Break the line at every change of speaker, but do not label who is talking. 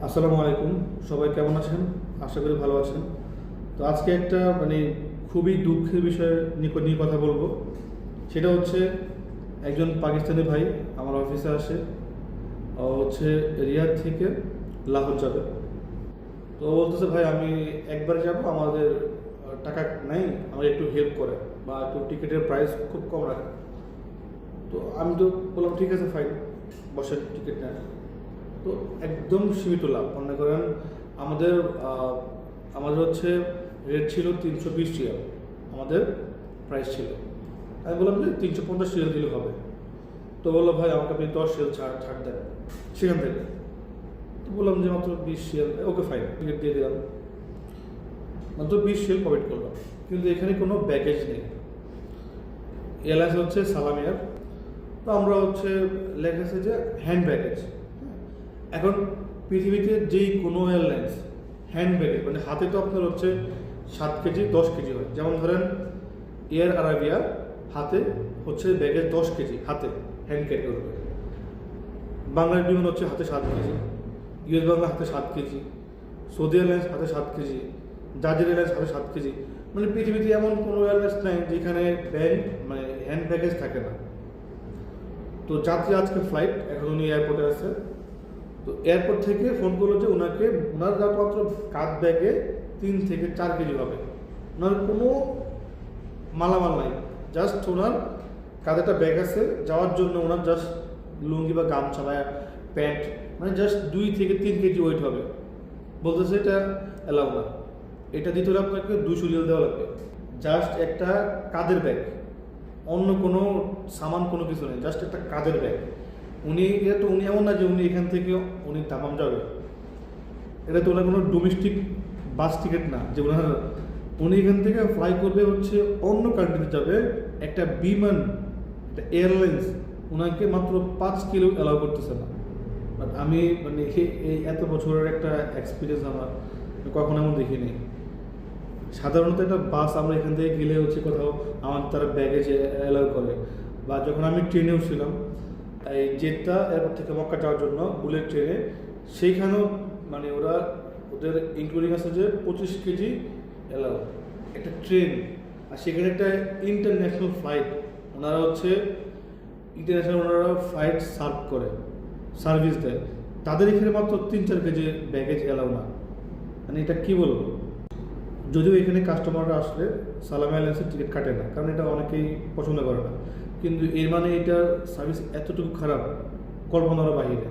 আসসালামু আলাইকুম। সবাই কেমন আছেন? আশা করি ভালো আছেন। তো আজকে একটা খুবই দুঃখের বিষয় নিয়ে কথা বলবো। সেটা হচ্ছে একজন পাকিস্তানি ভাই আমার অফিসে আসে। ও হচ্ছে রিয়াদ থেকে লাহোর যাবে। তো ও বলতেছে, ভাই আমি একবারে যাব, আমাদের টাকা নাই, আমাকে একটু হেল্প করে বা একটু টিকিটের প্রাইস খুব কম রাখে। তো আমি তো বললাম ঠিক আছে ফাইন, বসেন টিকিট নেন। তো একদম সীমিত লাভ মনে করেন। আমাদের আমাদের হচ্ছে রেট ছিল 320 রিয়াল, আমাদের প্রাইস ছিল। আমি বললাম যে 350 রিয়াল দিলে হবে। তো বললো ভাই আমাকে আপনি 10 রিয়াল ছাড় দেন সেখান থেকে। তো বললাম যে মাত্র 20 রিয়াল, ওকে ফাইন, টিকিট দিয়ে দিলাম। মাত্র 20 রিয়াল প্রভাইড করলাম, কিন্তু এখানে কোনো ব্যাগেজ নেই। এয়ারলাইন্স হচ্ছে সালাম এয়ার। তো আমরা হচ্ছে লেখেছে যে হ্যান্ড ব্যাগেজ। এখন পৃথিবীতে যেই কোনো এয়ারলাইন্স হ্যান্ড ব্যাগেজ হাতে তো আপনার হচ্ছে 7 কেজি 10 কেজি হয়। যেমন ধরেন এয়ার আরাবিয়া হাতে হচ্ছে ব্যাগেজ 10 কেজি হাতে হ্যান্ড ক্যারি করবে। বাংলার বিমান হচ্ছে হাতে 7 কেজি, ইউএস বাংলা হাতে 7 কেজি, সৌদি এয়ারলাইন্স হাতে 7 কেজি, জাজির এয়ারলাইন্স হাতে 7 কেজি। পৃথিবীতে এমন কোনো এয়ারলাইন্স নাই যেখানে হ্যান্ড ব্যাগেজ থাকে না। তো যাত্রী আজকে ফ্লাইট, এখন উনি এয়ারপোর্টে আছে। তো এয়ারপোর্ট থেকে ফোন করলো যে ওনার মাত্র কাঁধ ব্যাগে 3 থেকে 4 কেজি হবে। ওনার কোনো মালামাল নাই, জাস্ট ওনার কাঁধে একটা ব্যাগ আছে, যাওয়ার জন্য ওনার জাস্ট লুঙ্গি বা গামছা বা প্যান্ট, জাস্ট 2 থেকে 3 কেজি ওয়েট হবে। বলতেছে এটা অ্যালাউ না, এটা দিতে হলে আপনাকে 200 রিয়াল দেওয়া লাগবে। জাস্ট একটা কাঁধের ব্যাগ, অন্য কোনো সামান কোনো কিছু নেই, জাস্ট একটা কাঁধের ব্যাগ। উনি এমন না যে উনি এখান থেকে উনি দামাম যাবে। এটা তো ওনার কোনো ডোমেস্টিক বাস টিকিট না যে উনি এখান থেকে ফ্লাই করবে হচ্ছে অন্য কান্ট্রিতে যাবে। একটা বিমান, একটা এয়ারলাইন্স ওনাকে মাত্র 5 কিলো অ্যালাউ করতেছে না। বাট আমি এই এত বছরের একটা এক্সপিরিয়েন্স আমার কখনো এমন দেখিনি। সাধারণত একটা বাস আমরা এখান থেকে গেলে হচ্ছে কোথাও আমার তারা ব্যাগেজ অ্যালাউ করে। বা যখন আমি ট্রেনেও ছিলাম, এই জেদ্দা এয়ারপোর্ট থেকে মক্কা যাওয়ার জন্য বুলেট ট্রেনে, সেইখানেও ওদের ইনক্লুডিং আছে যে 25 কেজি এলাও একটা ট্রেন। আর সেখানে একটা ইন্টারন্যাশনাল ফ্লাইট, ওনারা হচ্ছে ইন্টারন্যাশনাল ফ্লাইট সার্ভিস দেয়, তাদের এখানে মাত্র 3-4 কেজি ব্যাগেজ এলাও না। এটা কি বলবো। যদিও এখানে কাস্টমাররা আসলে সালাম এয়ারলাইন্সের টিকিট কাটে না, কারণ এটা অনেকেই পছন্দ করে না, কিন্তু এর এটা সার্ভিস এতটুকু খারাপ কল্পনার বাইরে।